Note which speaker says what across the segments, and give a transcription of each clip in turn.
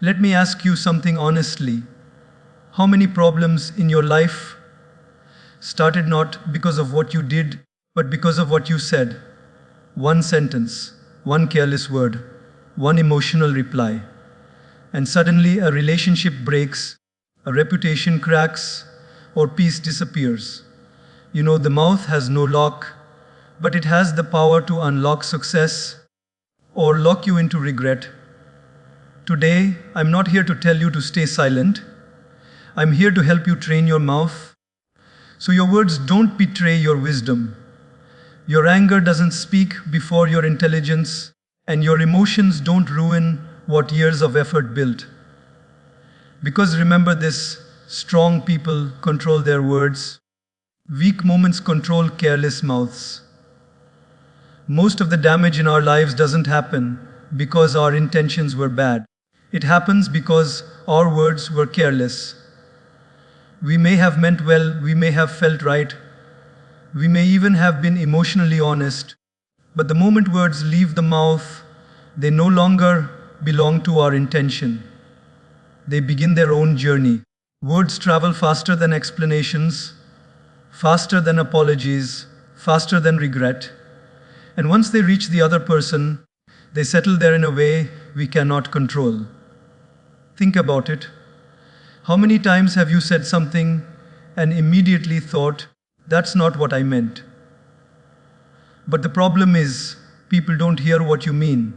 Speaker 1: Let me ask you something honestly. How many problems in your life started not because of what you did, but because of what you said? One sentence, one careless word, one emotional reply. And suddenly a relationship breaks, a reputation cracks, or peace disappears. You know, the mouth has no lock, but it has the power to unlock success or lock you into regret. Today, I'm not here to tell you to stay silent. I'm here to help you train your mouth so your words don't betray your wisdom. Your anger doesn't speak before your intelligence, and your emotions don't ruin what years of effort built. Because remember this, strong people control their words. Weak moments control careless mouths. Most of the damage in our lives doesn't happen because our intentions were bad. It happens because our words were careless. We may have meant well, we may have felt right, we may even have been emotionally honest, but the moment words leave the mouth, they no longer belong to our intention. They begin their own journey. Words travel faster than explanations, faster than apologies, faster than regret. And once they reach the other person, they settle there in a way we cannot control. Think about it. How many times have you said something and immediately thought, that's not what I meant? But the problem is, people don't hear what you mean.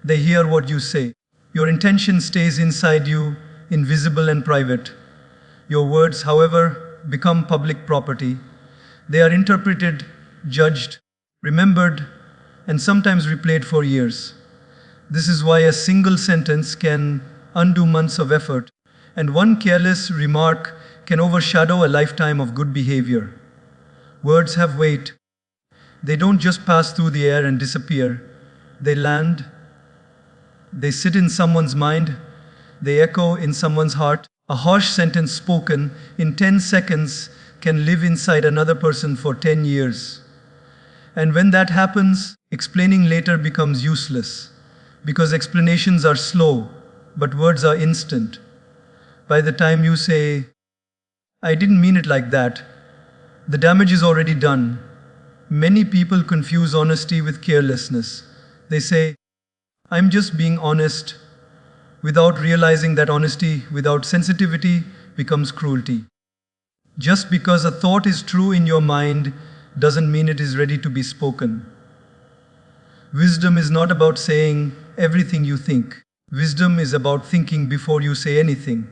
Speaker 1: They hear what you say. Your intention stays inside you, invisible and private. Your words, however, become public property. They are interpreted, judged, remembered, and sometimes replayed for years. This is why a single sentence can undo months of effort, and one careless remark can overshadow a lifetime of good behavior. Words have weight. They don't just pass through the air and disappear. They land. They sit in someone's mind. They echo in someone's heart. A harsh sentence spoken in 10 seconds can live inside another person for 10 years. And when that happens, explaining later becomes useless, because explanations are slow, but words are instant. By the time you say, I didn't mean it like that, the damage is already done. Many people confuse honesty with carelessness. They say, I'm just being honest, without realizing that honesty without sensitivity becomes cruelty. Just because a thought is true in your mind doesn't mean it is ready to be spoken. Wisdom is not about saying everything you think. Wisdom is about thinking before you say anything.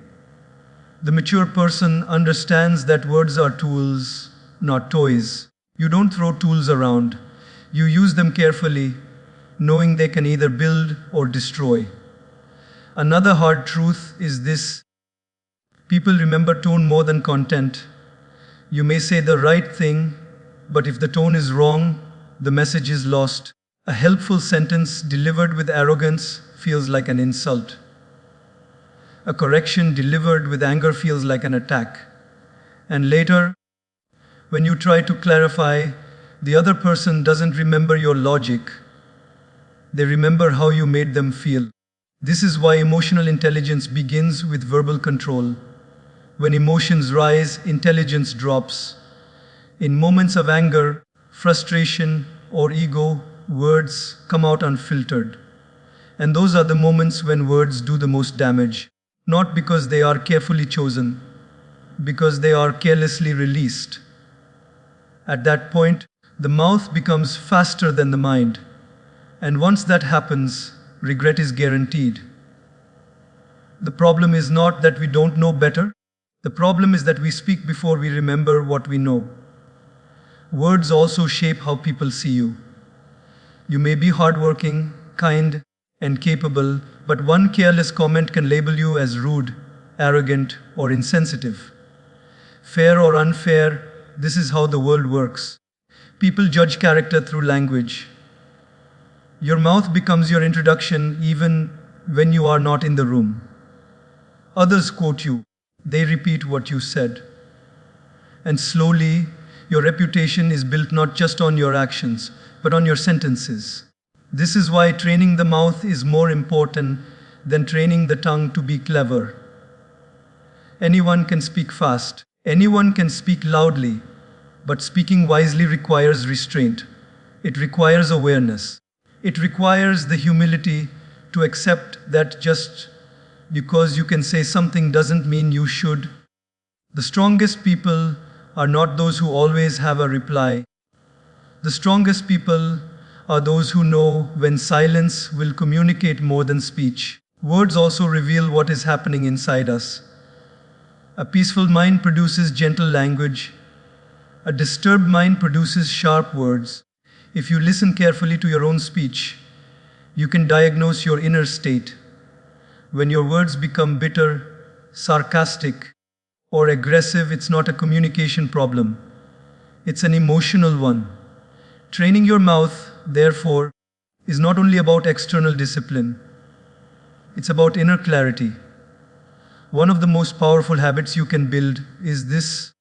Speaker 1: The mature person understands that words are tools, not toys. You don't throw tools around. You use them carefully, knowing they can either build or destroy. Another hard truth is this: people remember tone more than content. You may say the right thing, but if the tone is wrong, the message is lost. A helpful sentence delivered with arrogance feels like an insult. A correction delivered with anger feels like an attack. And later, when you try to clarify, the other person doesn't remember your logic. They remember how you made them feel. This is why emotional intelligence begins with verbal control. When emotions rise, intelligence drops. In moments of anger, frustration, or ego, words come out unfiltered. And those are the moments when words do the most damage. Not because they are carefully chosen, because they are carelessly released. At that point, the mouth becomes faster than the mind. And once that happens, regret is guaranteed. The problem is not that we don't know better. The problem is that we speak before we remember what we know. Words also shape how people see you. You may be hardworking, kind, and capable, but one careless comment can label you as rude, arrogant, or insensitive. Fair or unfair, this is how the world works. People judge character through language. Your mouth becomes your introduction even when you are not in the room. Others quote you. They repeat what you said. And slowly, your reputation is built not just on your actions, but on your sentences. This is why training the mouth is more important than training the tongue to be clever. Anyone can speak fast. Anyone can speak loudly. But speaking wisely requires restraint. It requires awareness. It requires the humility to accept that just because you can say something doesn't mean you should. The strongest people are not those who always have a reply. The strongest people are those who know when silence will communicate more than speech. Words also reveal what is happening inside us. A peaceful mind produces gentle language. A disturbed mind produces sharp words. If you listen carefully to your own speech, you can diagnose your inner state. When your words become bitter, sarcastic, or aggressive, it's not a communication problem. It's an emotional one. Training your mouth, therefore, is not only about external discipline. It's about inner clarity. One of the most powerful habits you can build is this.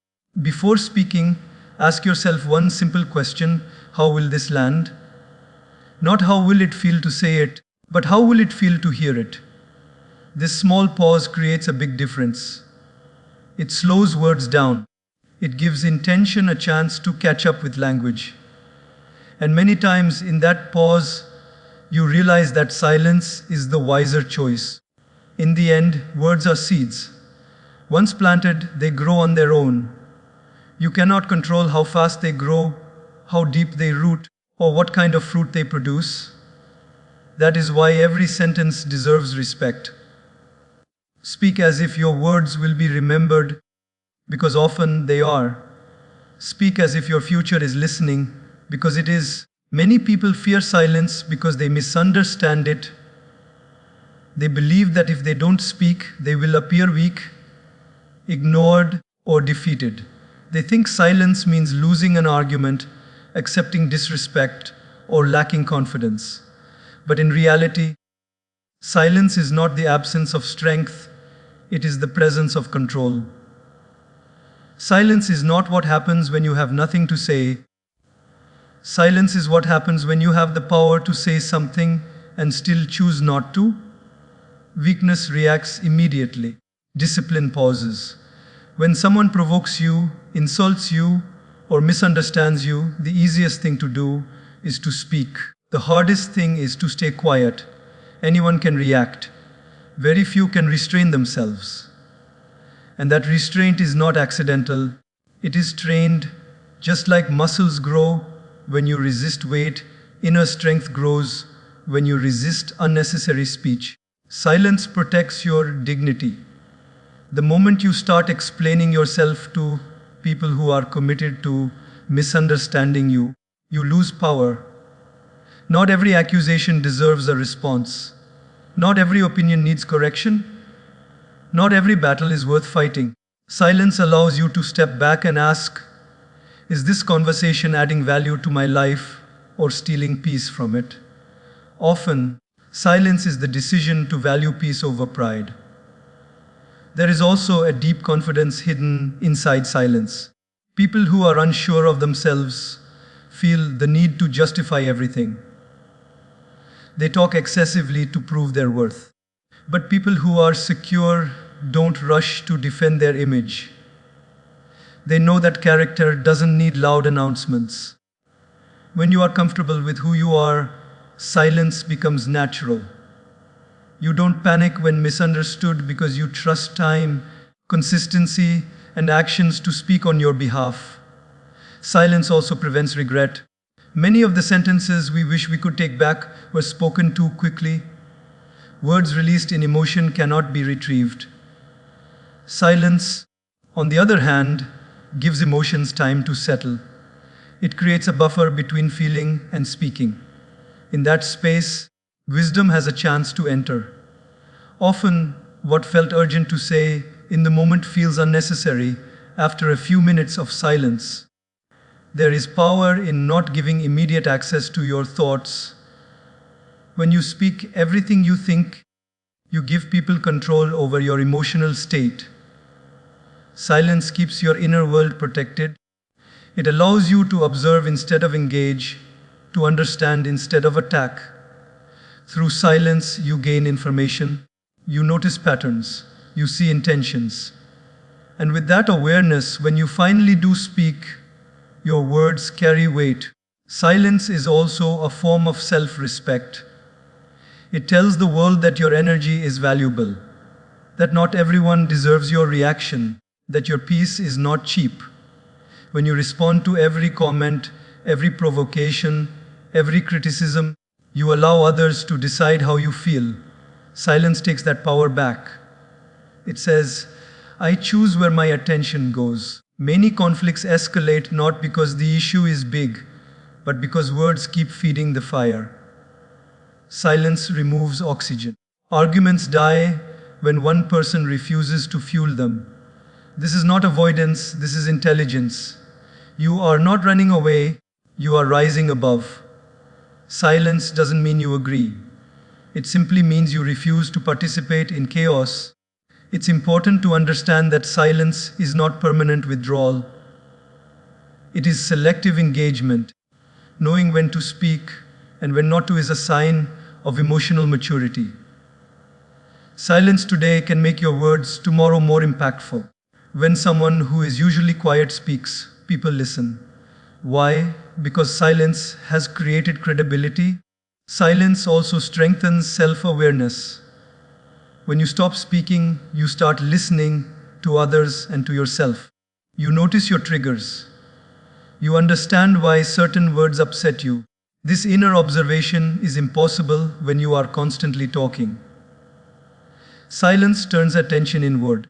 Speaker 1: Before speaking, ask yourself one simple question: how will this land? Not how will it feel to say it, but how will it feel to hear it? This small pause creates a big difference. It slows words down. It gives intention a chance to catch up with language. And many times in that pause, you realize that silence is the wiser choice. In the end, words are seeds. Once planted, they grow on their own. You cannot control how fast they grow, how deep they root, or what kind of fruit they produce. That is why every sentence deserves respect. Speak as if your words will be remembered, because often they are. Speak as if your future is listening, because it is. Many people fear silence because they misunderstand it. They believe that if they don't speak, they will appear weak, ignored, or defeated. They think silence means losing an argument, accepting disrespect, or lacking confidence. But in reality, silence is not the absence of strength, it is the presence of control. Silence is not what happens when you have nothing to say. Silence is what happens when you have the power to say something and still choose not to. Weakness reacts immediately. Discipline pauses. When someone provokes you, insults you, or misunderstands you, the easiest thing to do is to speak. The hardest thing is to stay quiet. Anyone can react. Very few can restrain themselves. And that restraint is not accidental. It is trained. Just like muscles grow when you resist weight, inner strength grows when you resist unnecessary speech. Silence protects your dignity. The moment you start explaining yourself to people who are committed to misunderstanding you, you lose power. Not every accusation deserves a response. Not every opinion needs correction. Not every battle is worth fighting. Silence allows you to step back and ask, is this conversation adding value to my life or stealing peace from it? Often, silence is the decision to value peace over pride. There is also a deep confidence hidden inside silence. People who are unsure of themselves feel the need to justify everything. They talk excessively to prove their worth. But people who are secure don't rush to defend their image. They know that character doesn't need loud announcements. When you are comfortable with who you are, silence becomes natural. You don't panic when misunderstood because you trust time, consistency, and actions to speak on your behalf. Silence also prevents regret. Many of the sentences we wish we could take back were spoken too quickly. Words released in emotion cannot be retrieved. Silence, on the other hand, gives emotions time to settle. It creates a buffer between feeling and speaking. In that space, wisdom has a chance to enter. Often, what felt urgent to say in the moment feels unnecessary after a few minutes of silence. There is power in not giving immediate access to your thoughts. When you speak everything you think, you give people control over your emotional state. Silence keeps your inner world protected. It allows you to observe instead of engage, to understand instead of attack. Through silence, you gain information. You notice patterns. You see intentions. And with that awareness, when you finally do speak, your words carry weight. Silence is also a form of self-respect. It tells the world that your energy is valuable, that not everyone deserves your reaction, that your peace is not cheap. When you respond to every comment, every provocation, every criticism, you allow others to decide how you feel. Silence takes that power back. It says, I choose where my attention goes. Many conflicts escalate not because the issue is big, but because words keep feeding the fire. Silence removes oxygen. Arguments die when one person refuses to fuel them. This is not avoidance, this is intelligence. You are not running away, you are rising above. Silence doesn't mean you agree. It simply means you refuse to participate in chaos. It's important to understand that silence is not permanent withdrawal. It is selective engagement. Knowing when to speak and when not to is a sign of emotional maturity. Silence today can make your words tomorrow more impactful. When someone who is usually quiet speaks, people listen. Why? Because silence has created credibility. Silence also strengthens self-awareness. When you stop speaking, you start listening to others and to yourself. You notice your triggers. You understand why certain words upset you. This inner observation is impossible when you are constantly talking. Silence turns attention inward,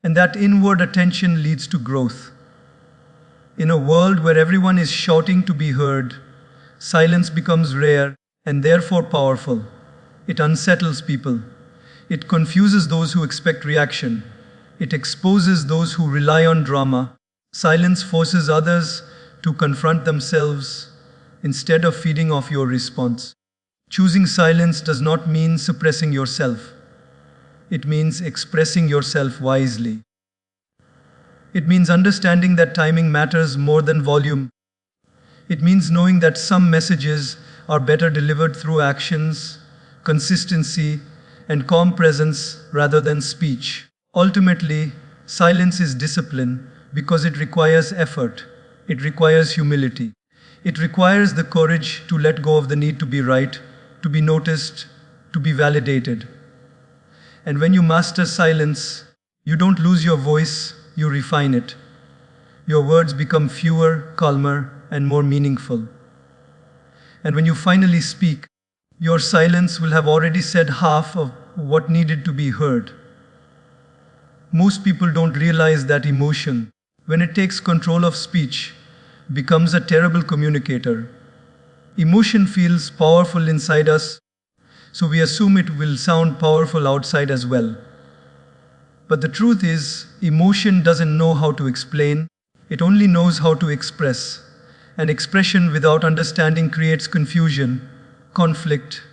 Speaker 1: and that inward attention leads to growth. In a world where everyone is shouting to be heard, silence becomes rare and therefore powerful. It unsettles people. It confuses those who expect reaction. It exposes those who rely on drama. Silence forces others to confront themselves instead of feeding off your response. Choosing silence does not mean suppressing yourself. It means expressing yourself wisely. It means understanding that timing matters more than volume. It means knowing that some messages are better delivered through actions, consistency, and calm presence rather than speech. Ultimately, silence is discipline because it requires effort. It requires humility. It requires the courage to let go of the need to be right, to be noticed, to be validated. And when you master silence, you don't lose your voice, you refine it. Your words become fewer, calmer, and more meaningful. And when you finally speak, your silence will have already said half of what needed to be heard. Most people don't realize that emotion, when it takes control of speech, becomes a terrible communicator. Emotion feels powerful inside us, so we assume it will sound powerful outside as well. But the truth is, emotion doesn't know how to explain, it only knows how to express. And expression without understanding creates confusion, conflict,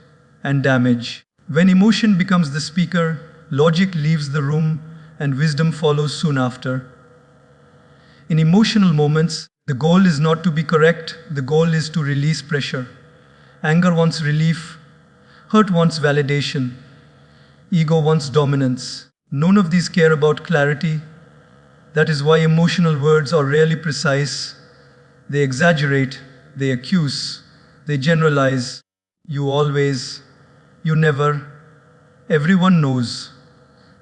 Speaker 1: and damage. When emotion becomes the speaker, logic leaves the room and wisdom follows soon after. In emotional moments, the goal is not to be correct, the goal is to release pressure. Anger wants relief, hurt wants validation, ego wants dominance. None of these care about clarity. That is why emotional words are rarely precise. They exaggerate, they accuse, they generalize. You always, you never, everyone knows.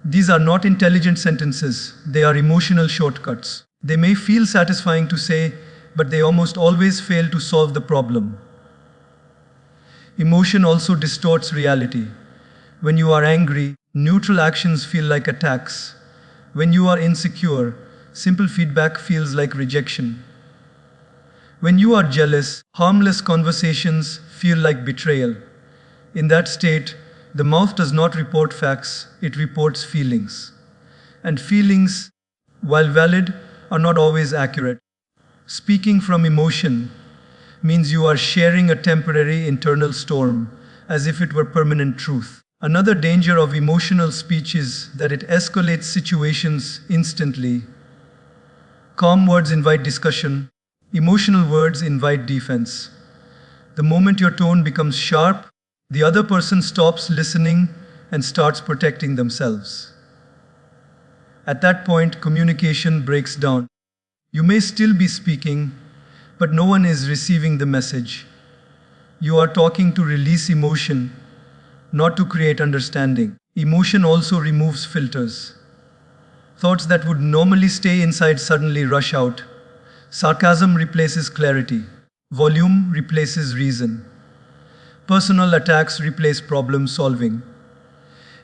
Speaker 1: These are not intelligent sentences, they are emotional shortcuts. They may feel satisfying to say, but they almost always fail to solve the problem. Emotion also distorts reality. When you are angry, neutral actions feel like attacks. When you are insecure, simple feedback feels like rejection. When you are jealous, harmless conversations feel like betrayal. In that state, the mouth does not report facts, it reports feelings. And feelings, while valid, are not always accurate. Speaking from emotion means you are sharing a temporary internal storm, as if it were permanent truth. Another danger of emotional speech is that it escalates situations instantly. Calm words invite discussion, emotional words invite defense. The moment your tone becomes sharp, the other person stops listening and starts protecting themselves. At that point, communication breaks down. You may still be speaking, but no one is receiving the message. You are talking to release emotion, not to create understanding. Emotion also removes filters. Thoughts that would normally stay inside suddenly rush out. Sarcasm replaces clarity. Volume replaces reason. Personal attacks replace problem solving.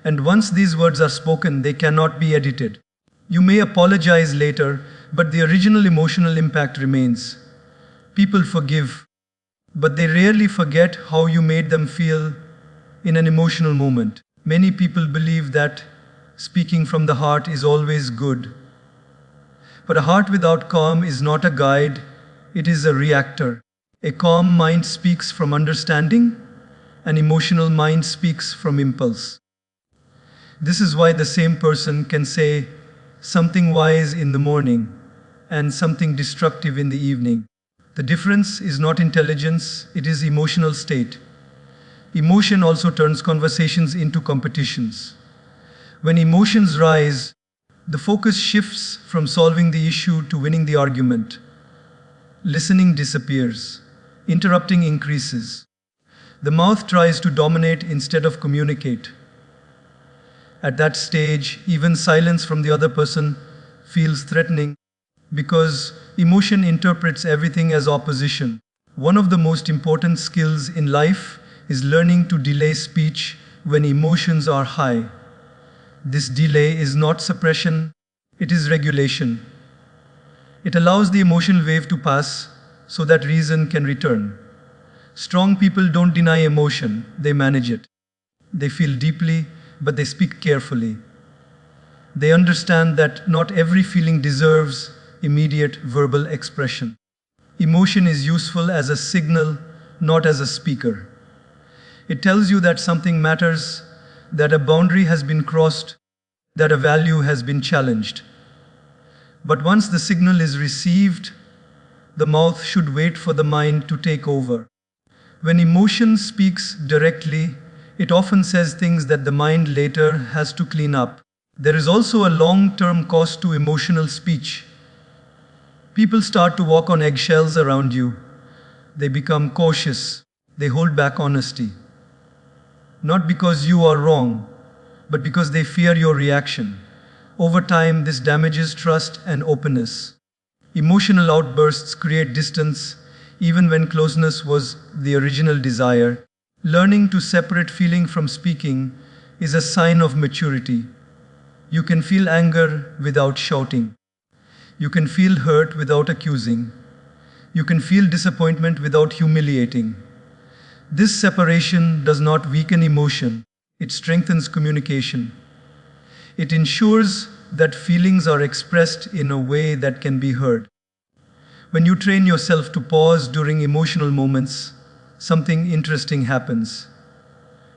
Speaker 1: And once these words are spoken, they cannot be edited. You may apologize later, but the original emotional impact remains. People forgive, but they rarely forget how you made them feel in an emotional moment. Many people believe that speaking from the heart is always good. But a heart without calm is not a guide, it is a reactor. A calm mind speaks from understanding, an emotional mind speaks from impulse. This is why the same person can say something wise in the morning and something destructive in the evening. The difference is not intelligence, it is emotional state. Emotion also turns conversations into competitions. When emotions rise, the focus shifts from solving the issue to winning the argument. Listening disappears. Interrupting increases. The mouth tries to dominate instead of communicate. At that stage, even silence from the other person feels threatening because emotion interprets everything as opposition. One of the most important skills in life is learning to delay speech when emotions are high. This delay is not suppression, it is regulation. It allows the emotional wave to pass so that reason can return. Strong people don't deny emotion, they manage it. They feel deeply, but they speak carefully. They understand that not every feeling deserves immediate verbal expression. Emotion is useful as a signal, not as a speaker. It tells you that something matters, that a boundary has been crossed, that a value has been challenged. But once the signal is received, the mouth should wait for the mind to take over. When emotion speaks directly, it often says things that the mind later has to clean up. There is also a long-term cost to emotional speech. People start to walk on eggshells around you. They become cautious. They hold back honesty. Not because you are wrong, but because they fear your reaction. Over time, this damages trust and openness. Emotional outbursts create distance, even when closeness was the original desire. Learning to separate feeling from speaking is a sign of maturity. You can feel anger without shouting. You can feel hurt without accusing. You can feel disappointment without humiliating. This separation does not weaken emotion, it strengthens communication. It ensures that feelings are expressed in a way that can be heard. When you train yourself to pause during emotional moments, something interesting happens.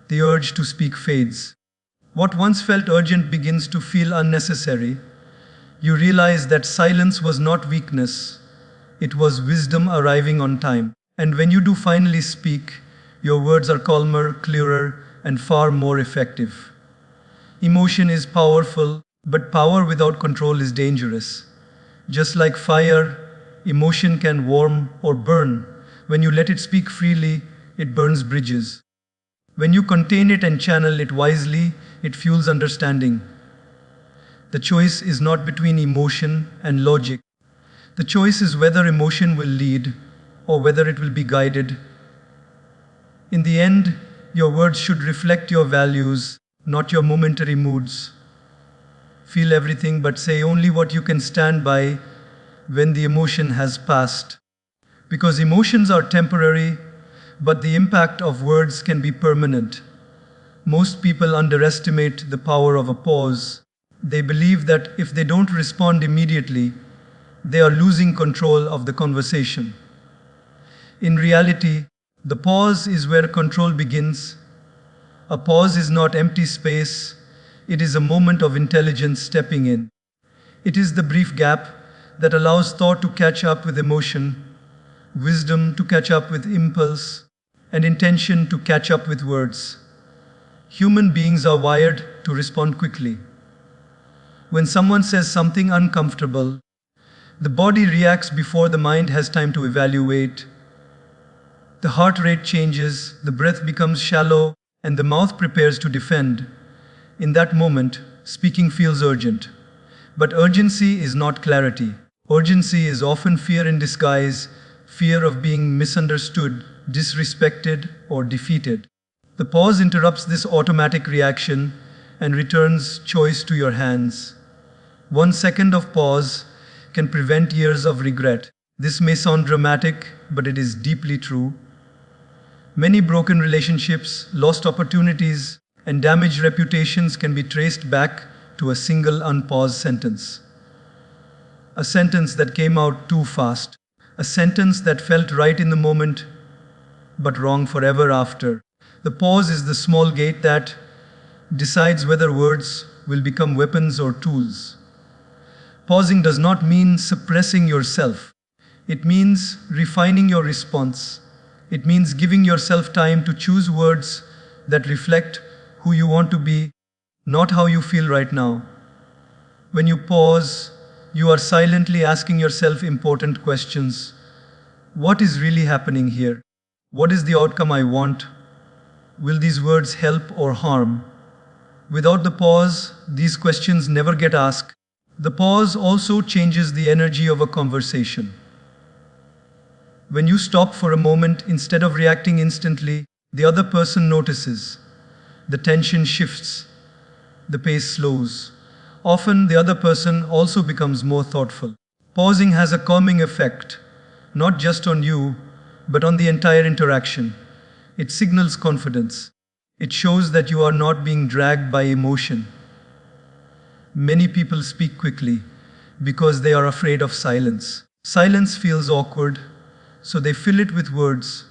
Speaker 1: The urge to speak fades. What once felt urgent begins to feel unnecessary. You realize that silence was not weakness, it was wisdom arriving on time. And when you do finally speak, your words are calmer, clearer, and far more effective. Emotion is powerful, but power without control is dangerous. Just like fire, emotion can warm or burn. When you let it speak freely, it burns bridges. When you contain it and channel it wisely, it fuels understanding. The choice is not between emotion and logic. The choice is whether emotion will lead or whether it will be guided. In the end, your words should reflect your values, not your momentary moods. Feel everything, but say only what you can stand by when the emotion has passed. Because emotions are temporary, but the impact of words can be permanent. Most people underestimate the power of a pause. They believe that if they don't respond immediately, they are losing control of the conversation. In reality, the pause is where control begins. A pause is not empty space, it is a moment of intelligence stepping in. It is the brief gap that allows thought to catch up with emotion, wisdom to catch up with impulse, and intention to catch up with words. Human beings are wired to respond quickly. When someone says something uncomfortable, the body reacts before the mind has time to evaluate. The heart rate changes, the breath becomes shallow, and the mouth prepares to defend. In that moment, speaking feels urgent. But urgency is not clarity. Urgency is often fear in disguise, fear of being misunderstood, disrespected, or defeated. The pause interrupts this automatic reaction and returns choice to your hands. 1 second of pause can prevent years of regret. This may sound dramatic, but it is deeply true. Many broken relationships, lost opportunities, and damaged reputations can be traced back to a single unpaused sentence. A sentence that came out too fast. A sentence that felt right in the moment, but wrong forever after. The pause is the small gate that decides whether words will become weapons or tools. Pausing does not mean suppressing yourself. It means refining your response. It means giving yourself time to choose words that reflect who you want to be, not how you feel right now. When you pause, you are silently asking yourself important questions. What is really happening here? What is the outcome I want? Will these words help or harm? Without the pause, these questions never get asked. The pause also changes the energy of a conversation. When you stop for a moment, instead of reacting instantly, the other person notices. The tension shifts. The pace slows. Often, the other person also becomes more thoughtful. Pausing has a calming effect, not just on you, but on the entire interaction. It signals confidence. It shows that you are not being dragged by emotion. Many people speak quickly because they are afraid of silence. Silence feels awkward, so they fill it with words.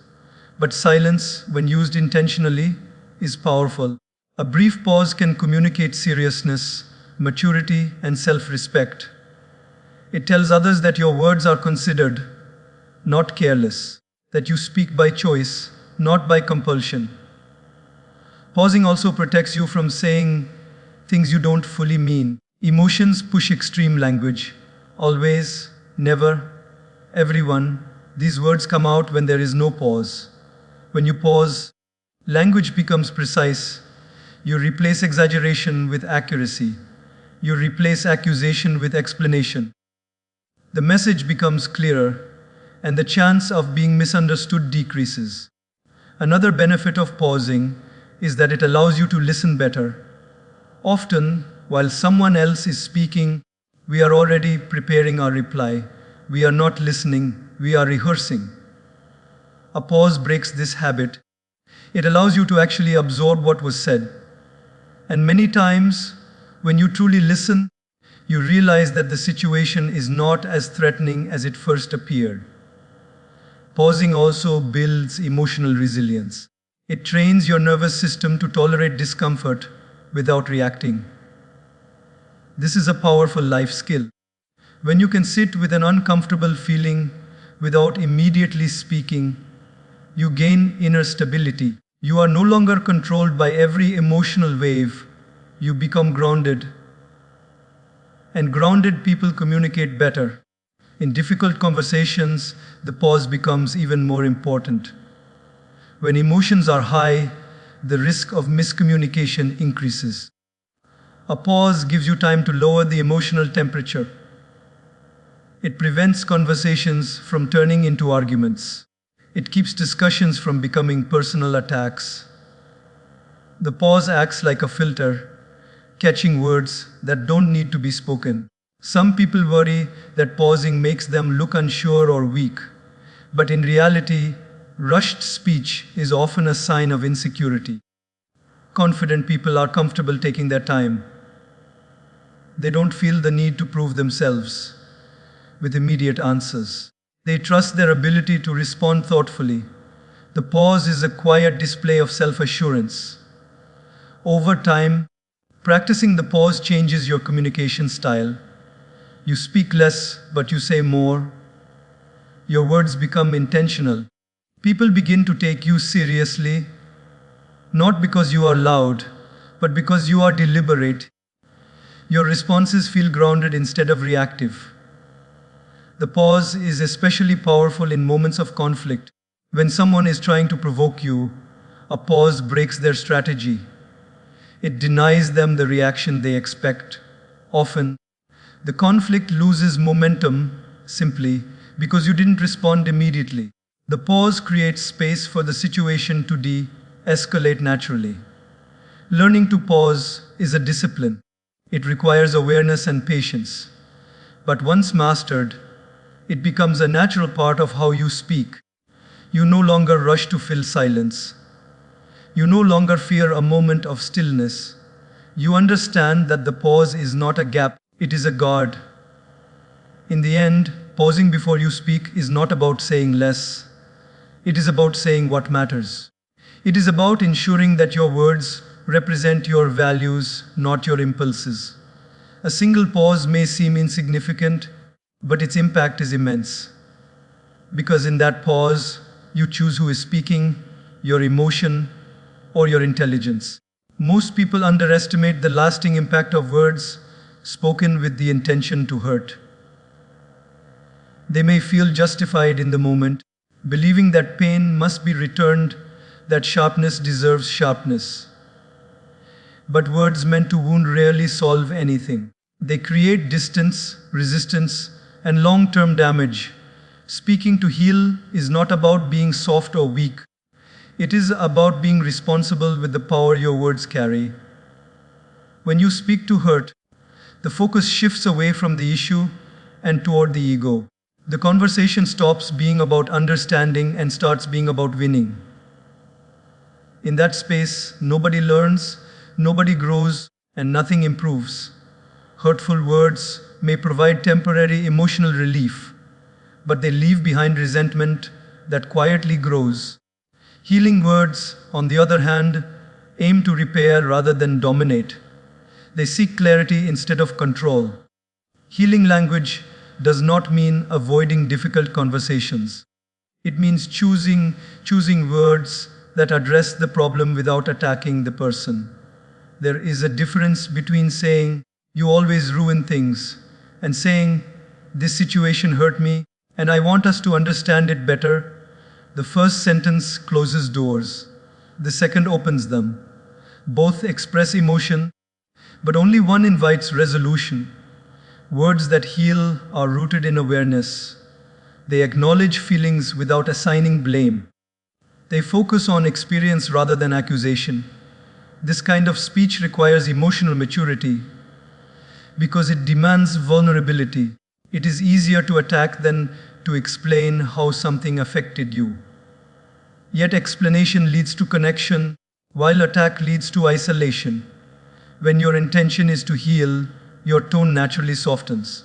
Speaker 1: But silence, when used intentionally, is powerful. A brief pause can communicate seriousness, maturity, and self-respect. It tells others that your words are considered, not careless, that you speak by choice, not by compulsion. Pausing also protects you from saying things you don't fully mean. Emotions push extreme language. Always, never, everyone. These words come out when there is no pause. When you pause, language becomes precise. You replace exaggeration with accuracy. You replace accusation with explanation. The message becomes clearer, and the chance of being misunderstood decreases. Another benefit of pausing is that it allows you to listen better. Often, while someone else is speaking, we are already preparing our reply. We are not listening, we are rehearsing. A pause breaks this habit. It allows you to actually absorb what was said. And many times, when you truly listen, you realize that the situation is not as threatening as it first appeared. Pausing also builds emotional resilience. It trains your nervous system to tolerate discomfort without reacting. This is a powerful life skill. When you can sit with an uncomfortable feeling without immediately speaking, you gain inner stability. You are no longer controlled by every emotional wave. You become grounded. And grounded people communicate better. In difficult conversations, the pause becomes even more important. When emotions are high, the risk of miscommunication increases. A pause gives you time to lower the emotional temperature. It prevents conversations from turning into arguments. It keeps discussions from becoming personal attacks. The pause acts like a filter, catching words that don't need to be spoken. Some people worry that pausing makes them look unsure or weak, but in reality, rushed speech is often a sign of insecurity. Confident people are comfortable taking their time. They don't feel the need to prove themselves with immediate answers. They trust their ability to respond thoughtfully. The pause is a quiet display of self-assurance. Over time, practicing the pause changes your communication style. You speak less, but you say more. Your words become intentional. People begin to take you seriously, Not because you are loud, but because you are deliberate. Your responses feel grounded instead of reactive. The pause is especially powerful in moments of conflict. When someone is trying to provoke you, a pause breaks their strategy. It denies them the reaction they expect. Often, the conflict loses momentum simply because you didn't respond immediately. The pause creates space for the situation to de-escalate naturally. Learning to pause is a discipline. It requires awareness and patience. But once mastered, it becomes a natural part of how you speak. You no longer rush to fill silence. You no longer fear a moment of stillness. You understand that the pause is not a gap, it is a guard. In the end, pausing before you speak is not about saying less. It is about saying what matters. It is about ensuring that your words represent your values, not your impulses. A single pause may seem insignificant, but its impact is immense. Because in that pause, you choose who is speaking, your emotion, or your intelligence. Most people underestimate the lasting impact of words spoken with the intention to hurt. They may feel justified in the moment, believing that pain must be returned, that sharpness deserves sharpness. But words meant to wound rarely solve anything. They create distance, resistance, and long-term damage. Speaking to heal is not about being soft or weak. It is about being responsible with the power your words carry. When you speak to hurt, the focus shifts away from the issue and toward the ego. The conversation stops being about understanding and starts being about winning. In that space, nobody learns, nobody grows, and nothing improves. Hurtful words may provide temporary emotional relief, but they leave behind resentment that quietly grows. Healing words, on the other hand, aim to repair rather than dominate. They seek clarity instead of control. Healing language does not mean avoiding difficult conversations. It means choosing words that address the problem without attacking the person. There is a difference between saying, "You always ruin things," and saying, "This situation hurt me, and I want us to understand it better." The first sentence closes doors. The second opens them. Both express emotion, but only one invites resolution. Words that heal are rooted in awareness. They acknowledge feelings without assigning blame. They focus on experience rather than accusation. This kind of speech requires emotional maturity because it demands vulnerability. It is easier to attack than to explain how something affected you. Yet explanation leads to connection, while attack leads to isolation. When your intention is to heal, your tone naturally softens.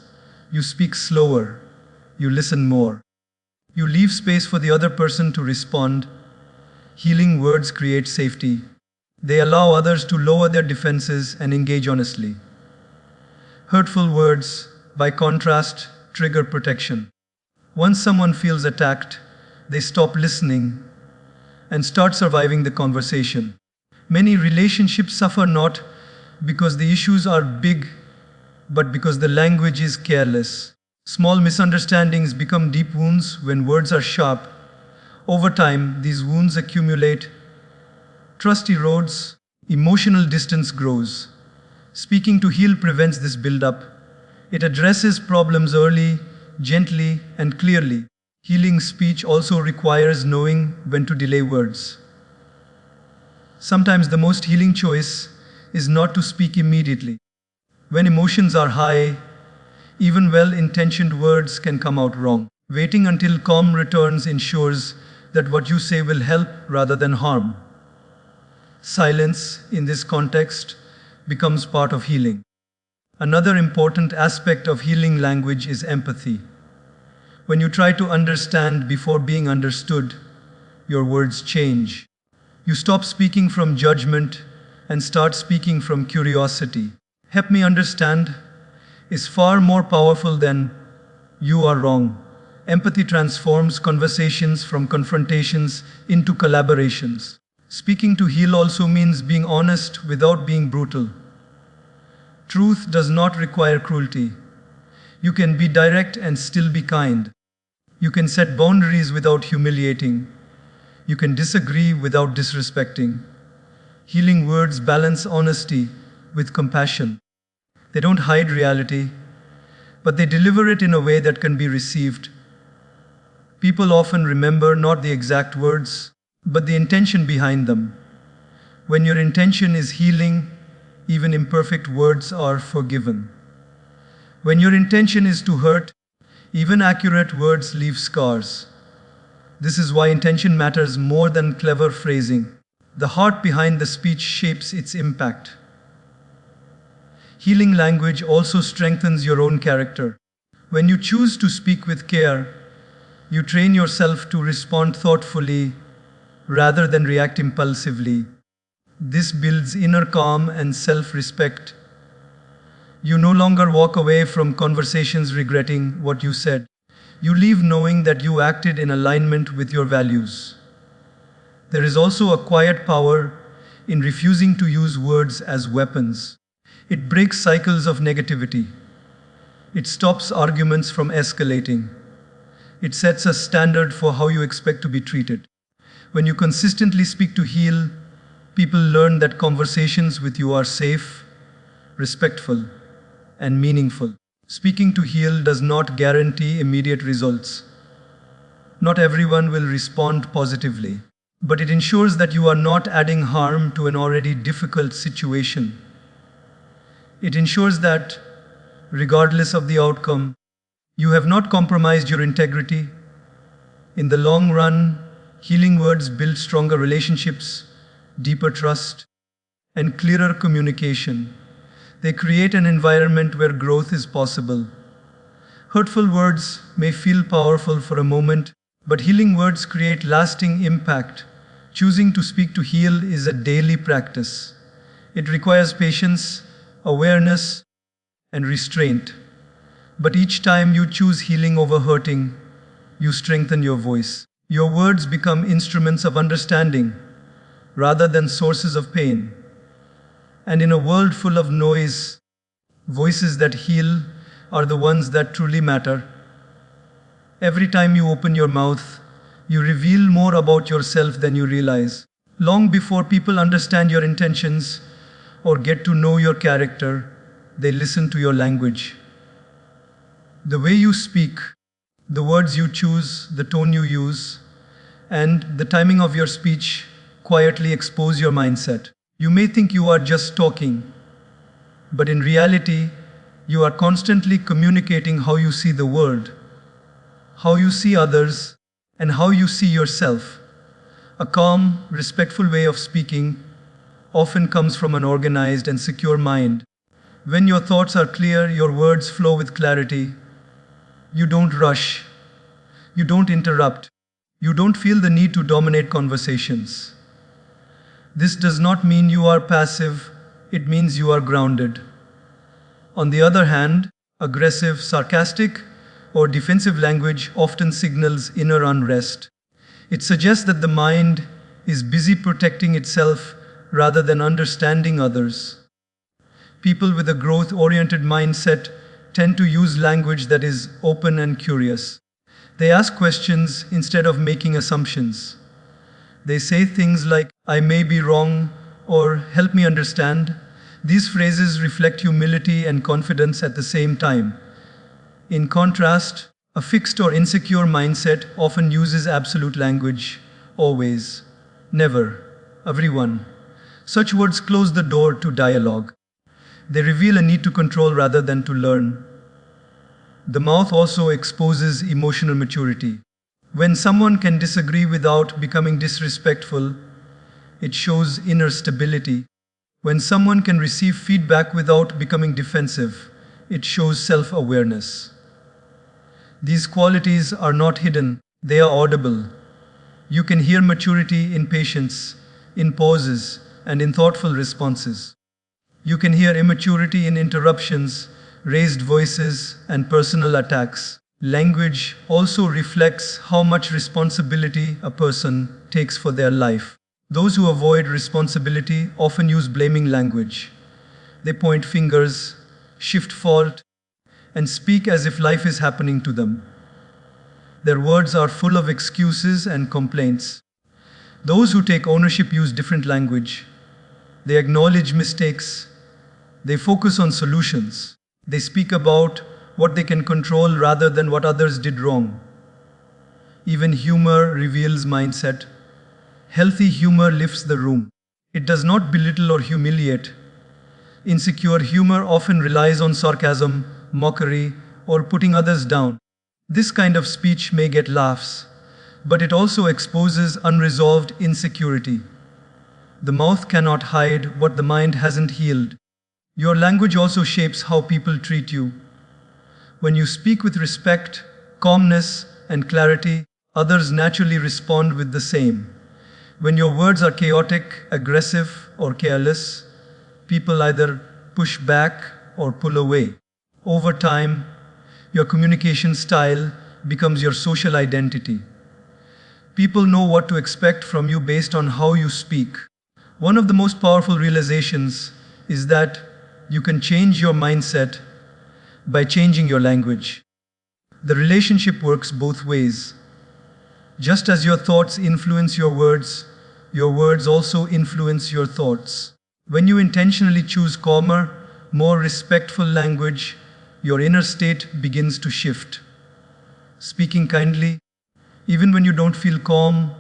Speaker 1: You speak slower. You listen more. You leave space for the other person to respond. Healing words create safety. They allow others to lower their defenses and engage honestly. Hurtful words, by contrast, trigger protection. Once someone feels attacked, they stop listening and start surviving the conversation. Many relationships suffer not because the issues are big, but because the language is careless. Small misunderstandings become deep wounds when words are sharp. Over time, these wounds accumulate. Trust erodes, emotional distance grows. Speaking to heal prevents this buildup. It addresses problems early, gently, and clearly. Healing speech also requires knowing when to delay words. Sometimes the most healing choice is not to speak immediately. When emotions are high, even well-intentioned words can come out wrong. Waiting until calm returns ensures that what you say will help rather than harm. Silence, in this context, becomes part of healing. Another important aspect of healing language is empathy. When you try to understand before being understood, your words change. You stop speaking from judgment and start speaking from curiosity. "Help me understand" is far more powerful than "you are wrong." Empathy transforms conversations from confrontations into collaborations. Speaking to heal also means being honest without being brutal. Truth does not require cruelty. You can be direct and still be kind. You can set boundaries without humiliating. You can disagree without disrespecting. Healing words balance honesty with compassion. They don't hide reality, but they deliver it in a way that can be received. People often remember not the exact words, but the intention behind them. When your intention is healing, even imperfect words are forgiven. When your intention is to hurt, even accurate words leave scars. This is why intention matters more than clever phrasing. The heart behind the speech shapes its impact. Healing language also strengthens your own character. When you choose to speak with care, you train yourself to respond thoughtfully rather than react impulsively. This builds inner calm and self-respect. You no longer walk away from conversations regretting what you said. You leave knowing that you acted in alignment with your values. There is also a quiet power in refusing to use words as weapons. It breaks cycles of negativity. It stops arguments from escalating. It sets a standard for how you expect to be treated. When you consistently speak to heal, people learn that conversations with you are safe, respectful, and meaningful. Speaking to heal does not guarantee immediate results. Not everyone will respond positively, but it ensures that you are not adding harm to an already difficult situation. It ensures that, regardless of the outcome, you have not compromised your integrity. In the long run, healing words build stronger relationships, deeper trust, and clearer communication. They create an environment where growth is possible. Hurtful words may feel powerful for a moment, but healing words create lasting impact. Choosing to speak to heal is a daily practice. It requires patience, awareness, and restraint. But each time you choose healing over hurting, you strengthen your voice. Your words become instruments of understanding rather than sources of pain. And in a world full of noise, voices that heal are the ones that truly matter. Every time you open your mouth, you reveal more about yourself than you realize. Long before people understand your intentions or get to know your character, they listen to your language. The way you speak, the words you choose, the tone you use, and the timing of your speech quietly expose your mindset. You may think you are just talking, but in reality, you are constantly communicating how you see the world, how you see others, and how you see yourself. A calm, respectful way of speaking often comes from an organized and secure mind. When your thoughts are clear, your words flow with clarity. You don't rush. You don't interrupt. You don't feel the need to dominate conversations. This does not mean you are passive, it means you are grounded. On the other hand, aggressive, sarcastic, or defensive language often signals inner unrest. It suggests that the mind is busy protecting itself rather than understanding others. People with a growth-oriented mindset tend to use language that is open and curious. They ask questions instead of making assumptions. They say things like, "I may be wrong," or "help me understand." These phrases reflect humility and confidence at the same time. In contrast, a fixed or insecure mindset often uses absolute language, always, never, everyone. Such words close the door to dialogue. They reveal a need to control rather than to learn. The mouth also exposes emotional maturity. When someone can disagree without becoming disrespectful, it shows inner stability. When someone can receive feedback without becoming defensive, it shows self-awareness. These qualities are not hidden, they are audible. You can hear maturity in patience, in pauses, and in thoughtful responses. You can hear immaturity in interruptions, raised voices, and personal attacks. Language also reflects how much responsibility a person takes for their life. Those who avoid responsibility often use blaming language. They point fingers, shift fault, and speak as if life is happening to them. Their words are full of excuses and complaints. Those who take ownership use different language. They acknowledge mistakes. They focus on solutions. They speak about what they can control rather than what others did wrong. Even humor reveals mindset. Healthy humor lifts the room. It does not belittle or humiliate. Insecure humor often relies on sarcasm, mockery, or putting others down. This kind of speech may get laughs, but it also exposes unresolved insecurity. The mouth cannot hide what the mind hasn't healed. Your language also shapes how people treat you. When you speak with respect, calmness, and clarity, others naturally respond with the same. When your words are chaotic, aggressive, or careless, people either push back or pull away. Over time, your communication style becomes your social identity. People know what to expect from you based on how you speak. One of the most powerful realizations is that you can change your mindset by changing your language. The relationship works both ways. Just as your thoughts influence your words also influence your thoughts. When you intentionally choose calmer, more respectful language, your inner state begins to shift. Speaking kindly, even when you don't feel calm,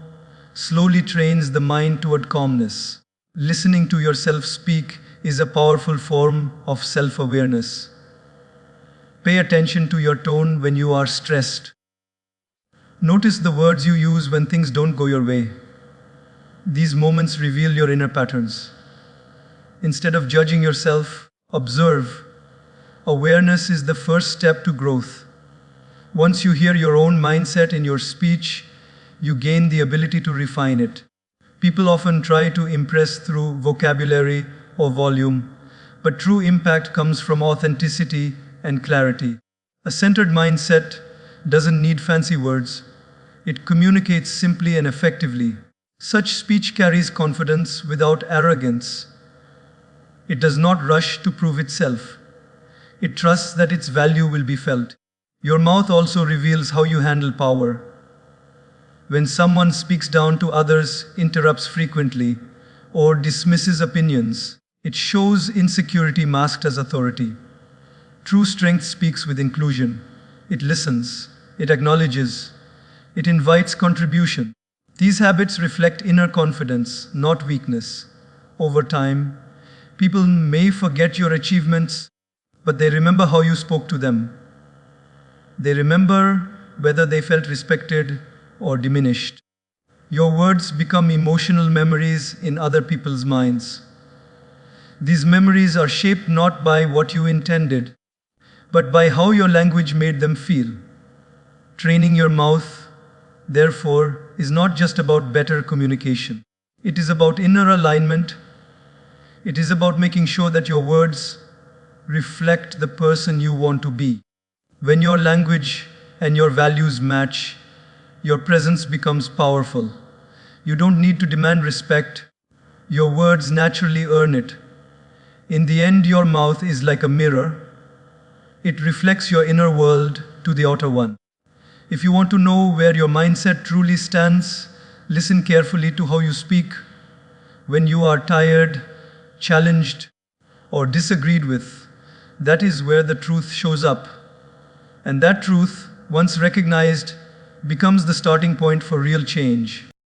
Speaker 1: slowly trains the mind toward calmness. Listening to yourself speak is a powerful form of self-awareness. Pay attention to your tone when you are stressed. Notice the words you use when things don't go your way. These moments reveal your inner patterns. Instead of judging yourself, observe. Awareness is the first step to growth. Once you hear your own mindset in your speech, you gain the ability to refine it. People often try to impress through vocabulary or volume, but true impact comes from authenticity and clarity. A centered mindset doesn't need fancy words. It communicates simply and effectively. Such speech carries confidence without arrogance. It does not rush to prove itself. It trusts that its value will be felt. Your mouth also reveals how you handle power. When someone speaks down to others, interrupts frequently, or dismisses opinions, it shows insecurity masked as authority. True strength speaks with inclusion. It listens. It acknowledges. It invites contribution. These habits reflect inner confidence, not weakness. Over time, people may forget your achievements, but they remember how you spoke to them. They remember whether they felt respected or diminished. Your words become emotional memories in other people's minds. These memories are shaped not by what you intended, but by how your language made them feel. Training your mouth, therefore, is not just about better communication. It is about inner alignment. It is about making sure that your words reflect the person you want to be. When your language and your values match, your presence becomes powerful. You don't need to demand respect. Your words naturally earn it. In the end, your mouth is like a mirror. It reflects your inner world to the outer one. If you want to know where your mindset truly stands, listen carefully to how you speak. When you are tired, challenged, or disagreed with, that is where the truth shows up. And that truth, once recognized, becomes the starting point for real change.